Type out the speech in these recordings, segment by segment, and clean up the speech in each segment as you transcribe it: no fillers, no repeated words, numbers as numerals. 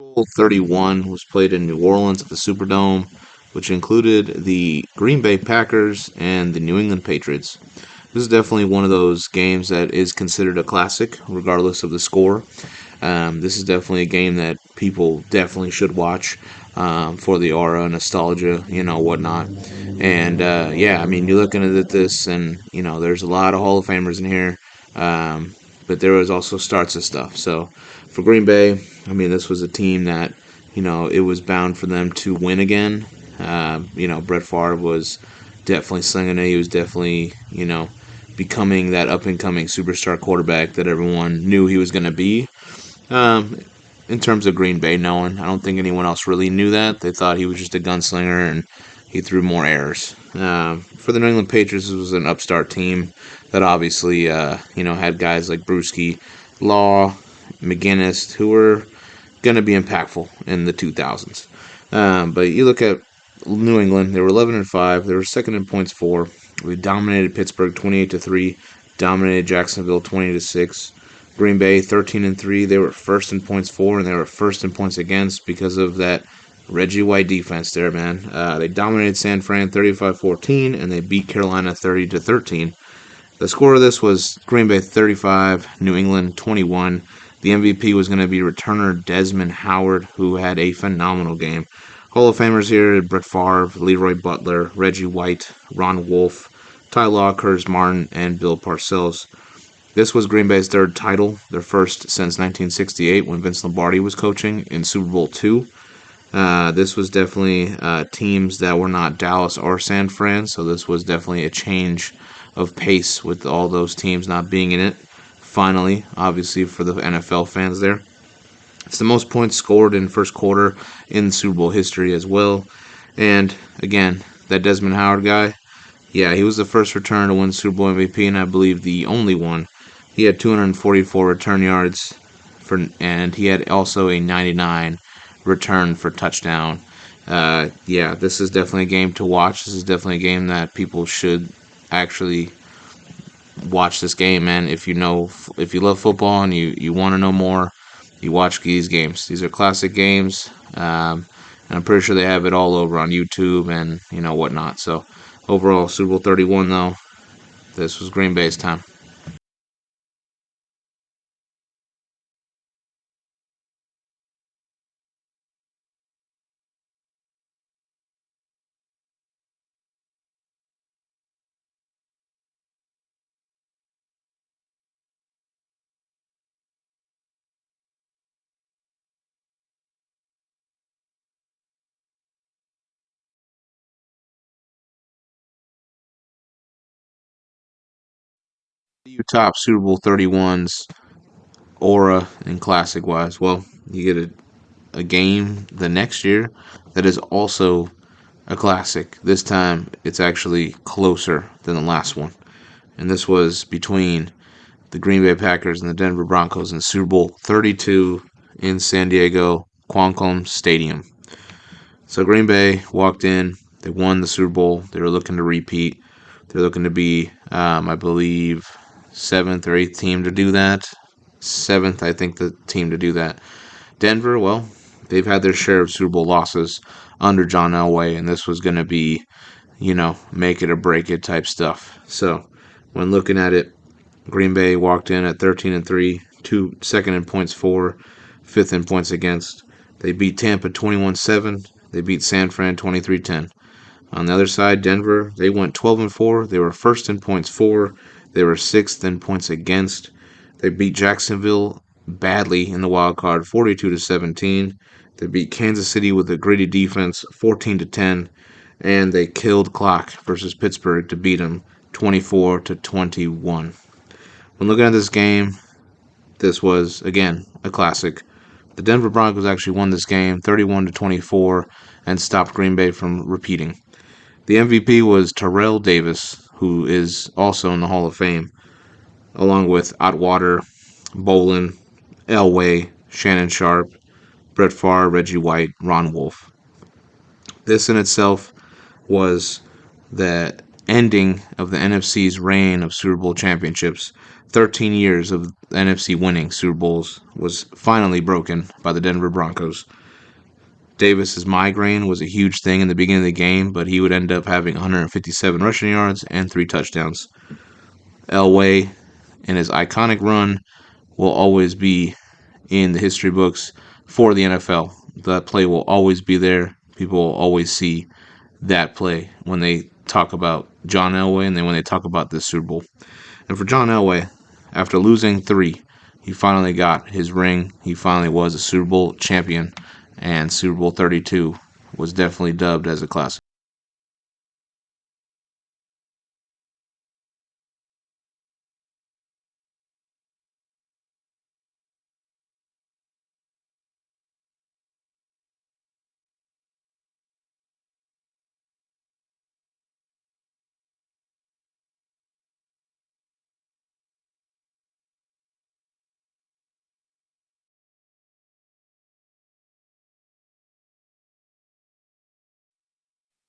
Bowl 31 was played in New Orleans at the Superdome, which included the Green Bay Packers and the New England Patriots. This is definitely one of those games that is considered a classic, regardless of the score. This is definitely a game that people definitely should watch for the aura, nostalgia, whatnot. And yeah, I mean, you're looking at this, and there's a lot of Hall of Famers in here, but there was also starts of stuff. So for Green Bay, I mean, this was a team that it was bound for them to win again. Brett Favre was definitely slinging it. He was definitely becoming that up and coming superstar quarterback that everyone knew he was going to be. Um, in terms of Green Bay, no one. I don't think anyone else really knew that. They thought he was just a gunslinger and he threw more errors. For the New England Patriots, it was an upstart team that obviously, had guys like Bruschi, Law, McGinnis, who were going to be impactful in the 2000s. But you look at New England; they were 11-5. They were second in points for. We dominated Pittsburgh 28-3. Dominated Jacksonville 20-6. Green Bay 13-3. They were first in points for, and they were first in points against because of that Reggie White defense there, man. They dominated San Fran 35-14, and they beat Carolina 30-13. The score of this was Green Bay 35, New England 21. The MVP was going to be returner Desmond Howard, who had a phenomenal game. Hall of Famers here: Brett Favre, Leroy Butler, Reggie White, Ron Wolf, Ty Law, Curtis Martin, and Bill Parcells. This was Green Bay's third title, their first since 1968 when Vince Lombardi was coaching in Super Bowl II. This was definitely teams that were not Dallas or San Fran, so this was definitely a change of pace with all those teams not being in it. Finally, obviously for the NFL fans there, it's the most points scored in first quarter in Super Bowl history as well. And again, that Desmond Howard guy, yeah, he was the first return to win Super Bowl MVP, and I believe the only one. He had 244 return yards and he had also a 99 return for touchdown. Yeah, this is definitely a game to watch. This is definitely a game that people should actually watch this game, man. If you love football and you want to know more, you watch these games. These are classic games, and I'm pretty sure they have it all over on YouTube and whatnot. So overall, Super Bowl 31 though, this was Green Bay's time. You top Super Bowl 31's aura and classic wise. Well, you get a game the next year that is also a classic. This time it's actually closer than the last one. And this was between the Green Bay Packers and the Denver Broncos in Super Bowl 32 in San Diego Qualcomm Stadium. So Green Bay walked in, they won the Super Bowl. They were looking to repeat. They're looking to be, I believe, seventh or eighth team to do that. Seventh, I think, the team to do that. Denver, well, they've had their share of Super Bowl losses under John Elway, and this was going to be, make it or break it type stuff. So when looking at it, Green Bay walked in at 13-3, second in points for, fifth in points against. They beat Tampa 21-7. They beat San Fran 23-10. On the other side, Denver, they went 12-4. They were first in points for. They were sixth in points against. They beat Jacksonville badly in the wild card 42-17. They beat Kansas City with a gritty defense 14-10, and they killed clock versus Pittsburgh to beat them 24-21. When looking at this game, this was again a classic. The Denver Broncos actually won this game 31-24 and stopped Green Bay from repeating. The MVP was Terrell Davis, who is also in the Hall of Fame, along with Otwater, Bolin, Elway, Shannon Sharp, Brett Favre, Reggie White, Ron Wolf. This in itself was that ending of the NFC's reign of Super Bowl championships. 13 years of the NFC winning Super Bowls was finally broken by the Denver Broncos. Davis's migraine was a huge thing in the beginning of the game, but he would end up having 157 rushing yards and 3 touchdowns. Elway and his iconic run will always be in the history books for the NFL. That play will always be there. People will always see that play when they talk about John Elway and then when they talk about this Super Bowl. And for John Elway, after losing 3, he finally got his ring. He finally was a Super Bowl champion, and Super Bowl 32 was definitely dubbed as a classic.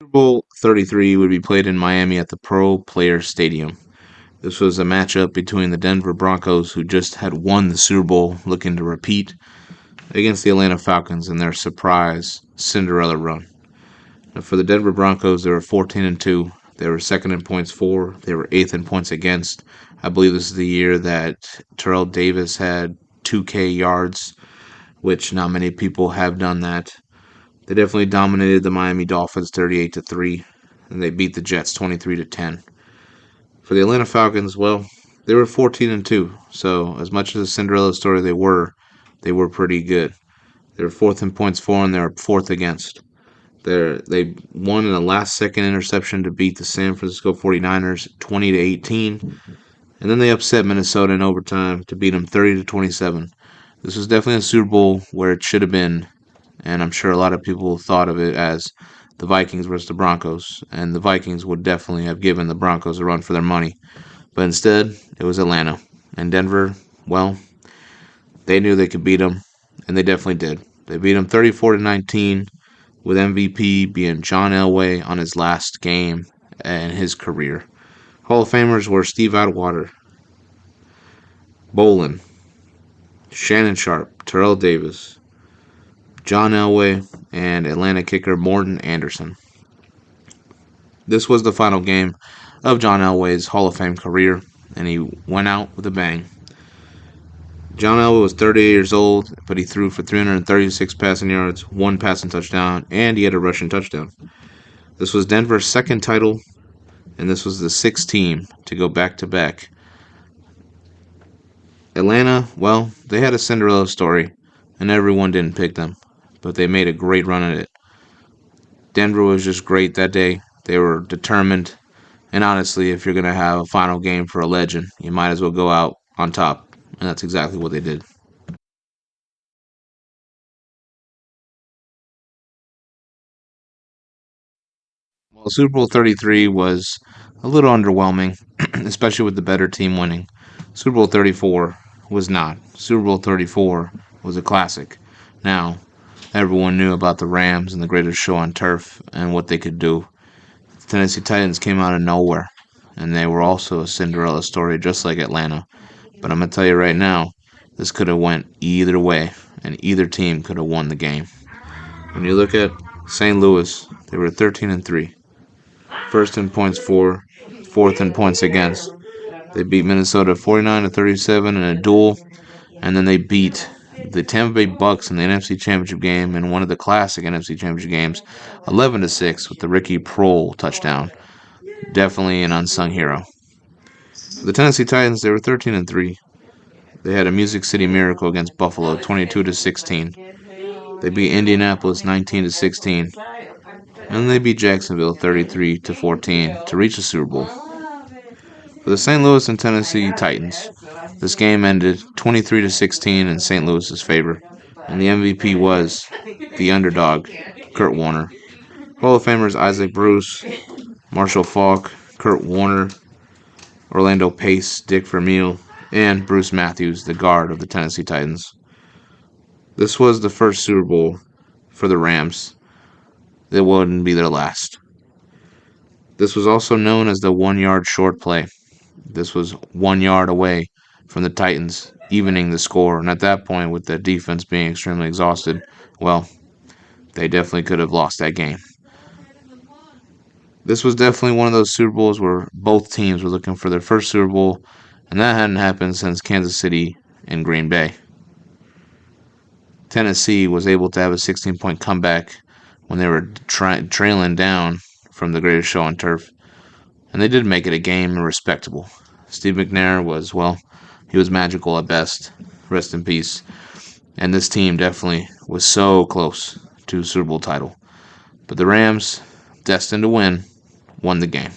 Super Bowl 33 would be played in Miami at the Pro Players Stadium. This was a matchup between the Denver Broncos, who just had won the Super Bowl, looking to repeat, against the Atlanta Falcons in their surprise Cinderella run. Now, for the Denver Broncos, they were 14-2. They were second in points for. They were eighth in points against. I believe this is the year that Terrell Davis had 2K yards, which not many people have done that. They definitely dominated the Miami Dolphins 38-3, and they beat the Jets 23-10. For the Atlanta Falcons, well, they were 14-2. So as much as a Cinderella story they were pretty good. They were fourth in points for, and they were fourth against. They won in a last-second interception to beat the San Francisco 49ers 20-18, and then they upset Minnesota in overtime to beat them 30-27. This was definitely a Super Bowl where it should have been, and I'm sure a lot of people thought of it as the Vikings versus the Broncos, and the Vikings would definitely have given the Broncos a run for their money. But instead, it was Atlanta. And Denver, well, they knew they could beat them, and they definitely did. They beat them 34-19, with MVP being John Elway on his last game in his career. Hall of Famers were Steve Atwater, Bolin, Shannon Sharpe, Terrell Davis, John Elway, and Atlanta kicker Morton Anderson. This was the final game of John Elway's Hall of Fame career, and he went out with a bang. John Elway was 38 years old, but he threw for 336 passing yards, 1 passing touchdown, and he had a rushing touchdown. This was Denver's second title, and this was the sixth team to go back to back. Atlanta, well, they had a Cinderella story, and everyone didn't pick them, but they made a great run at it. Denver was just great that day. They were determined, and honestly, if you're going to have a final game for a legend, you might as well go out on top, and that's exactly what they did. Well, Super Bowl 33 was a little underwhelming, especially with the better team winning. Super Bowl 34 was not. Super Bowl 34 was a classic. Now, everyone knew about the Rams and the greatest show on turf and what they could do. The Tennessee Titans came out of nowhere, and they were also a Cinderella story just like Atlanta. But I'm going to tell you right now, this could have went either way, and either team could have won the game. When you look at St. Louis, they were 13-3. First in points for, fourth in points against. They beat Minnesota 49-37 in a duel, and then they beat the Tampa Bay Bucks in the NFC Championship game in one of the classic NFC Championship games, 11-6 with the Ricky Prohl touchdown. Definitely an unsung hero. The Tennessee Titans, they were 13-3. They had a Music City Miracle against Buffalo, 22-16. They beat Indianapolis 19-16, and they beat Jacksonville 33-14 to reach the Super Bowl. For the St. Louis and Tennessee Titans, this game ended 23-16 in St. Louis's favor, and the MVP was the underdog, Kurt Warner. Hall of Famers Isaac Bruce, Marshall Faulk, Kurt Warner, Orlando Pace, Dick Vermeil, and Bruce Matthews, the guard of the Tennessee Titans. This was the first Super Bowl for the Rams. It wouldn't be their last. This was also known as the 1 yard short play. This was 1 yard away from the Titans evening the score, and at that point, with the defense being extremely exhausted, well, they definitely could have lost that game. This was definitely one of those Super Bowls where both teams were looking for their first Super Bowl, and that hadn't happened since Kansas City and Green Bay. Tennessee was able to have a 16-point comeback when they were trailing down from the Greatest Show on Turf, and they did make it a game and respectable. Steve McNair was, well, he was magical at best. Rest in peace. And this team definitely was so close to a Super Bowl title. But the Rams, destined to win, won the game.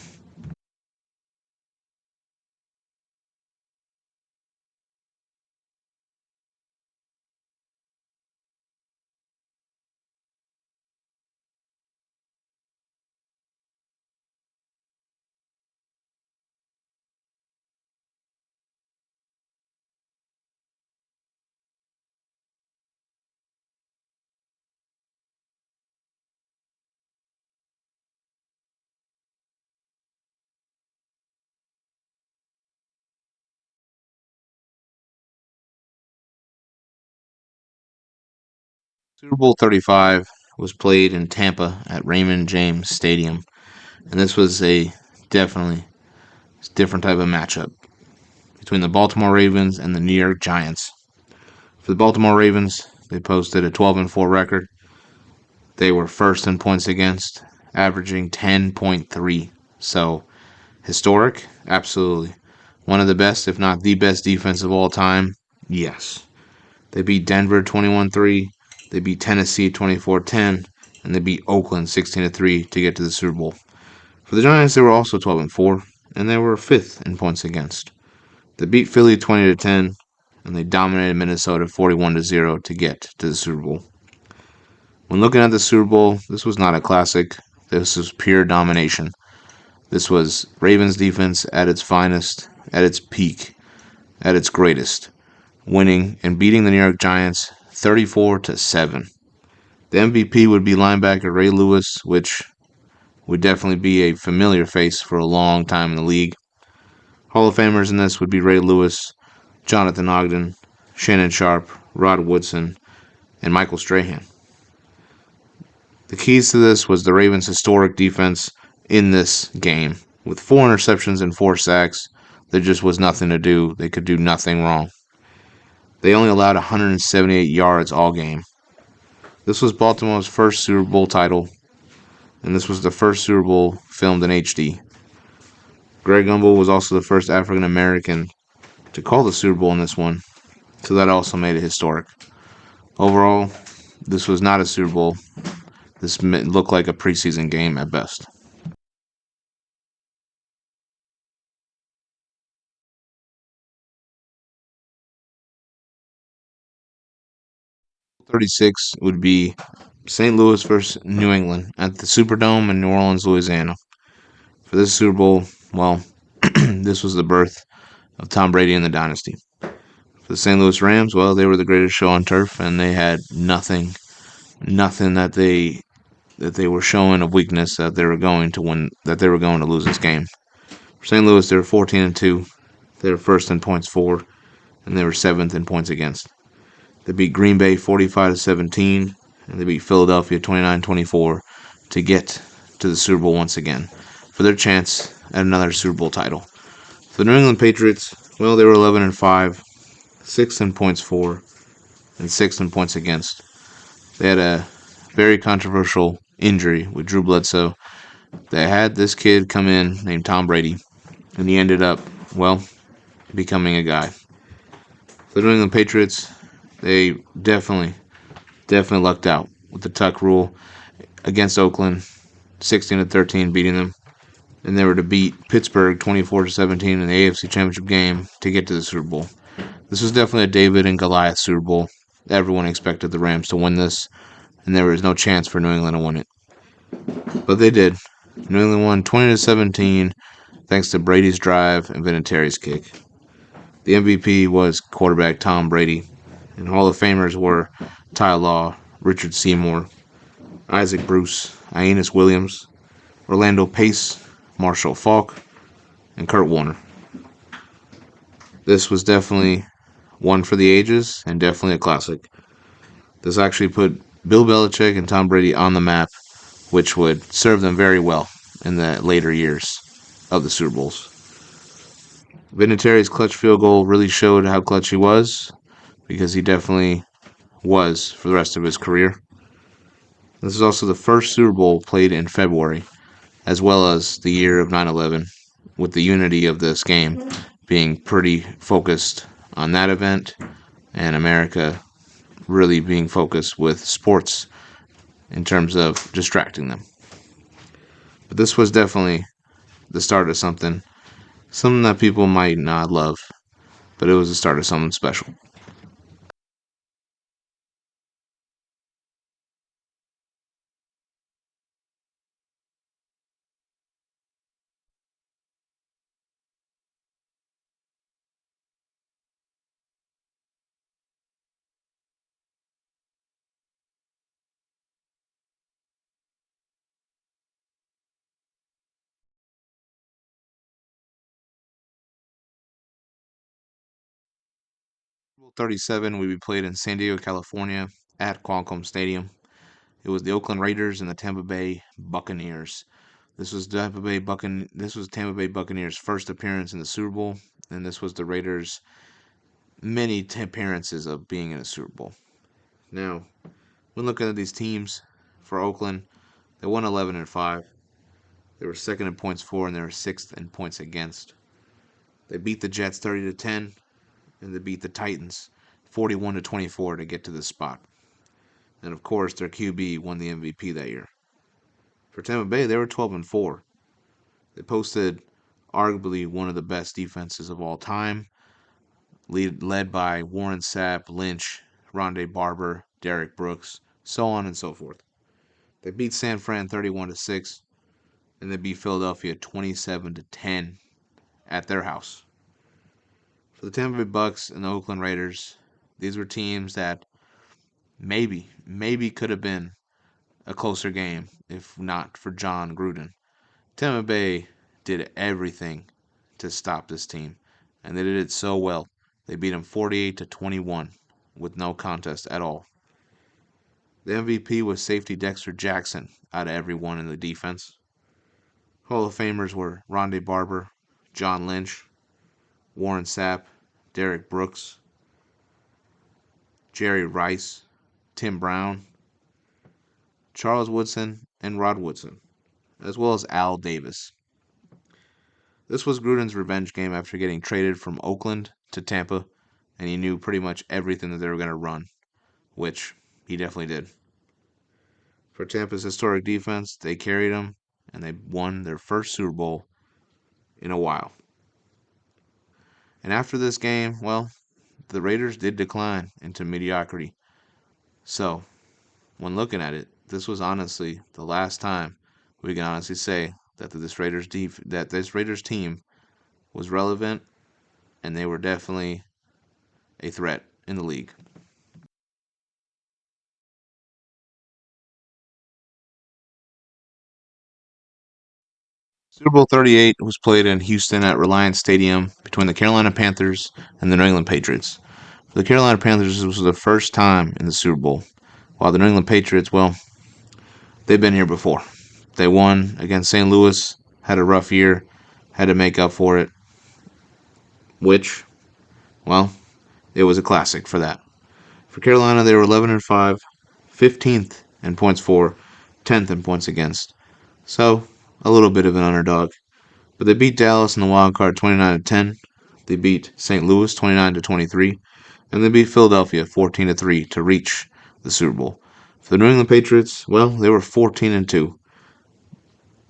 Super Bowl 35 was played in Tampa at Raymond James Stadium, and this was a definitely different type of matchup between the Baltimore Ravens and the New York Giants. For the Baltimore Ravens, they posted a 12-4 record. They were first in points against, averaging 10.3. So, historic? Absolutely. One of the best, if not the best defense of all time? Yes. They beat Denver 21-3, they beat Tennessee 24-10, and they beat Oakland 16-3 to get to the Super Bowl. For the Giants, they were also 12-4, and they were fifth in points against. They beat Philly 20-10, and they dominated Minnesota 41-0 to get to the Super Bowl. When looking at the Super Bowl, this was not a classic. This was pure domination. This was Ravens defense at its finest, at its peak, at its greatest, winning and beating the New York Giants 34-7. The MVP would be linebacker Ray Lewis, which would definitely be a familiar face for a long time in the league. Hall of Famers in this would be Ray Lewis, Jonathan Ogden, Shannon Sharpe, Rod Woodson, and Michael Strahan. The keys to this was the Ravens' historic defense in this game. With 4 interceptions and 4 sacks, there just was nothing to do. They could do nothing wrong. They only allowed 178 yards all game. This was Baltimore's first Super Bowl title, and this was the first Super Bowl filmed in HD. Greg Gumbel was also the first African American to call the Super Bowl in this one, so that also made it historic. Overall, this was not a Super Bowl. This looked like a preseason game at best. 36 would be St. Louis versus New England at the Superdome in New Orleans, Louisiana. For this Super Bowl, well, this was the birth of Tom Brady and the dynasty. For the St. Louis Rams, well, they were the greatest show on turf, and they had nothing that they were showing of weakness that they were going to win, that they were going to lose this game. For St. Louis, they were 14-2. They were first in points for, and they were seventh in points against. They beat Green Bay 45-17, and they beat Philadelphia 29-24 to get to the Super Bowl once again for their chance at another Super Bowl title. For the New England Patriots, well, they were 11-5, sixth in points for, and sixth in points against. They had a very controversial injury with Drew Bledsoe. They had this kid come in named Tom Brady, and he ended up, well, becoming a guy. For the New England Patriots, they definitely lucked out with the tuck rule against Oakland, 16-13, beating them. And they were to beat Pittsburgh 24-17 in the AFC Championship game to get to the Super Bowl. This was definitely a David and Goliath Super Bowl. Everyone expected the Rams to win this, and there was no chance for New England to win it. But they did. New England won 20-17 thanks to Brady's drive and Vinatieri's kick. The MVP was quarterback Tom Brady, and Hall of Famers were Ty Law, Richard Seymour, Isaac Bruce, Aeneas Williams, Orlando Pace, Marshall Faulk, and Kurt Warner. This was definitely one for the ages and definitely a classic. This actually put Bill Belichick and Tom Brady on the map, which would serve them very well in the later years of the Super Bowls. Vinatieri's clutch field goal really showed how clutch he was because he definitely was for the rest of his career. This is also the first Super Bowl played in February, as well as the year of 9/11, with the unity of this game being pretty focused on that event and America really being focused with sports in terms of distracting them. But this was definitely the start of something that people might not love, but it was the start of something special. Super Bowl 37 will be played in San Diego, California at Qualcomm Stadium. It was the Oakland Raiders and the Tampa Bay Buccaneers. This was Tampa Bay Buccaneers' first appearance in the Super Bowl, and this was the Raiders' many appearances of being in a Super Bowl. Now, when looking at these teams for Oakland, they won 11-5. They were second in points for, and they were sixth in points against. They beat the Jets 30-10, and they beat the Titans 41-24 to get to this spot. And of course, their QB won the MVP that year. For Tampa Bay, they were 12-4. They posted arguably one of the best defenses of all time, led by Warren Sapp, Lynch, Rondé Barber, Derek Brooks, so on and so forth. They beat San Fran 31-6, and they beat Philadelphia 27-10 at their house. For the Tampa Bay Bucks and the Oakland Raiders, these were teams that maybe could have been a closer game if not for John Gruden. Tampa Bay did everything to stop this team, and they did it so well. They beat them 48-21 with no contest at all. The MVP was safety Dexter Jackson out of everyone in the defense. Hall of Famers were Rondé Barber, John Lynch, Warren Sapp, Derek Brooks, Jerry Rice, Tim Brown, Charles Woodson, and Rod Woodson, as well as Al Davis. This was Gruden's revenge game after getting traded from Oakland to Tampa, and he knew pretty much everything that they were going to run, which he definitely did. For Tampa's historic defense, they carried them, and they won their first Super Bowl in a while. And after this game, well, the Raiders did decline into mediocrity. So, when looking at it, this was honestly the last time we can honestly say that this Raiders team was relevant, and they were definitely a threat in the league. Super Bowl 38 was played in Houston at Reliance Stadium between the Carolina Panthers and the New England Patriots. For the Carolina Panthers, this was the first time in the Super Bowl, while the New England Patriots, well, they've been here before. They won against St. Louis, had a rough year, had to make up for it, which, well, it was a classic for that. For Carolina, they were 11-5, 15th in points for, 10th in points against. So, a little bit of an underdog. But they beat Dallas in the wild card 29-10. They beat St. Louis 29-23, and they beat Philadelphia 14-3 to reach the Super Bowl. For the New England Patriots, well, they were 14-2.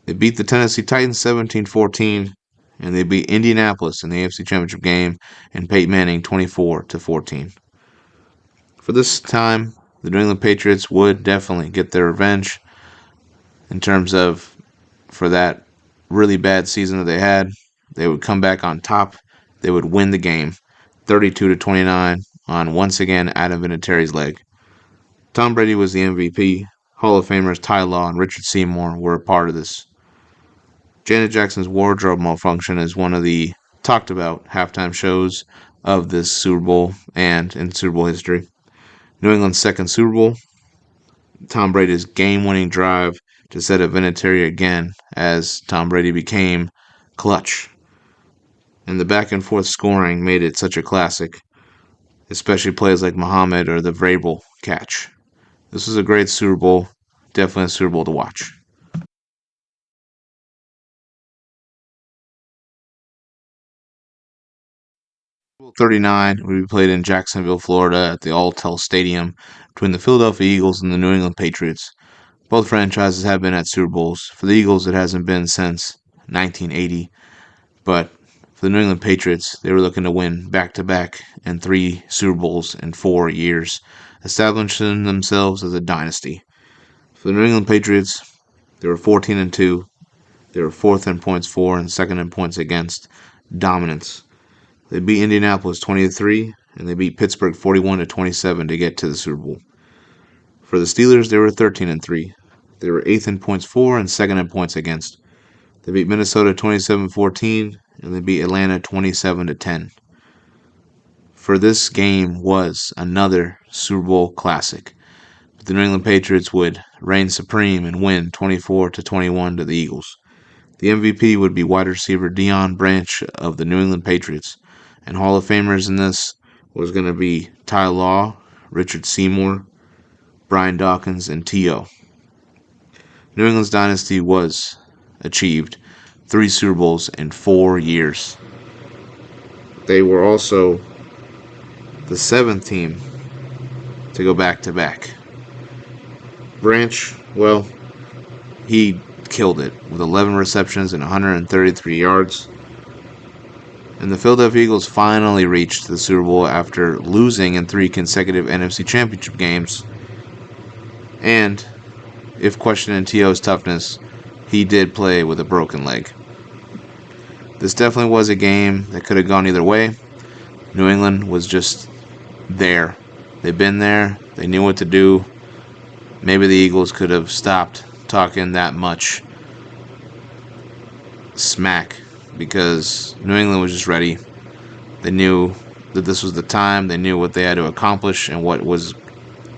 They beat the Tennessee Titans 17-14, and they beat Indianapolis in the AFC Championship game and Peyton Manning 24-14. For this time, the New England Patriots would definitely get their revenge in terms of for that really bad season that they had. They would come back on top. They would win the game 32-29 on once again Adam Vinatieri's leg. Tom Brady was the MVP. Hall of Famers Ty Law and Richard Seymour were a part of this. Janet Jackson's wardrobe malfunction is one of the talked about halftime shows of this Super Bowl and in Super Bowl history. New England's second Super Bowl, Tom Brady's game-winning drive to set up Vinatieri again as Tom Brady became clutch. And the back and forth scoring made it such a classic, especially plays like Muhammad or the Vrabel catch. This was a great Super Bowl, definitely a Super Bowl to watch. 39 will be played in Jacksonville, Florida at the Alltel Stadium between the Philadelphia Eagles and the New England Patriots. Both franchises have been at Super Bowls. For the Eagles, it hasn't been since 1980, but for the New England Patriots, they were looking to win back-to-back and 3 Super Bowls in 4 years, establishing themselves as a dynasty. For the New England Patriots, they were 14-2. They were fourth in points for and second in points against. Dominance. They beat Indianapolis 20-3, and they beat Pittsburgh 41-27 to get to the Super Bowl. For the Steelers, they were 13-3. They were eighth in points for and second in points against. They beat Minnesota 27-14, and they beat Atlanta 27-10. For this game was another Super Bowl classic. But the New England Patriots would reign supreme and win 24-21 to the Eagles. The MVP would be wide receiver Deion Branch of the New England Patriots. And Hall of Famers in this was going to be Ty Law, Richard Seymour, Brian Dawkins, and T.O. New England's dynasty was achieved 3 Super Bowls in 4 years. They were also the 7th team to go back-to-back. Branch, well, he killed it with 11 receptions and 133 yards. And the Philadelphia Eagles finally reached the Super Bowl after losing in 3 consecutive NFC Championship games. And, if questioning T.O.'s toughness, he did play with a broken leg. This definitely was a game that could have gone either way. New England was just there. They've been there. They knew what to do. Maybe the Eagles could have stopped talking that much smack because New England was just ready. They knew that this was the time. They knew what they had to accomplish and what was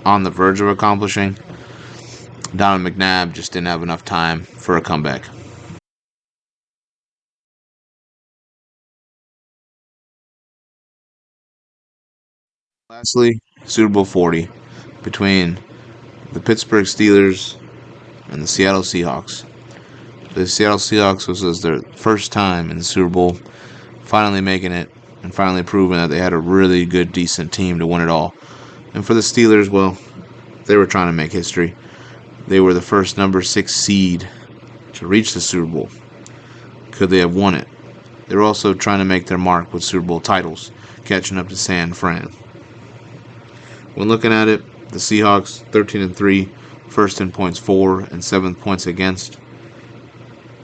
on the verge of accomplishing. Donovan McNabb just didn't have enough time for a comeback. Lastly, Super Bowl 40 between the Pittsburgh Steelers and the Seattle Seahawks. The Seattle Seahawks was their first time in the Super Bowl, finally making it and finally proving that they had a really good, decent team to win it all. And for the Steelers, well, they were trying to make history. They were the first number 6 seed to reach the Super Bowl. Could they have won it? They were also trying to make their mark with Super Bowl titles, catching up to San Fran. When looking at it, the Seahawks 13-3, first in points for and 7th points against.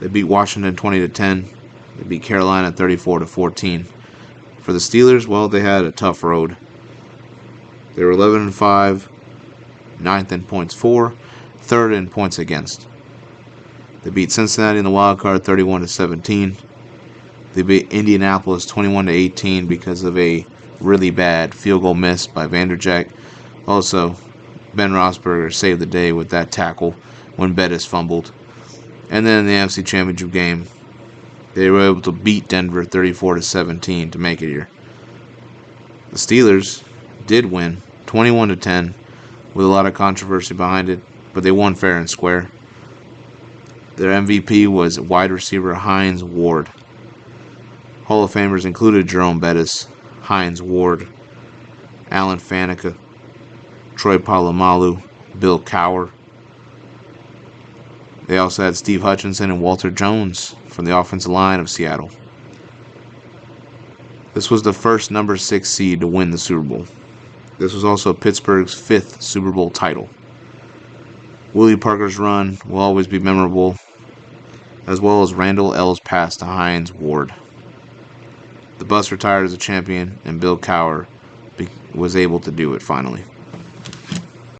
They beat Washington 20-10. They beat Carolina 34-14. For the Steelers, well, they had a tough road. They were 11-5, 9th in points for, 3rd in points against. They beat Cincinnati in the wild card 31-17. They beat Indianapolis 21-18 because of a really bad field goal miss by Vanderjagt. Also, Ben Roethlisberger saved the day with that tackle when Bettis fumbled. And then in the NFC Championship game, they were able to beat Denver 34-17 to make it here. The Steelers did win 21-10 with a lot of controversy behind it, but they won fair and square. Their MVP was wide receiver Hines Ward. Hall of Famers included Jerome Bettis, Hines Ward, Alan Faneca, Troy Polamalu, Bill Cowher. They also had Steve Hutchinson and Walter Jones from the offensive line of Seattle. This was the first number 6 seed to win the Super Bowl. This was also Pittsburgh's 5th Super Bowl title. Willie Parker's run will always be memorable, as well as Randall L's pass to Hines Ward. The Bus retired as a champion, and Bill Cowher was able to do it finally.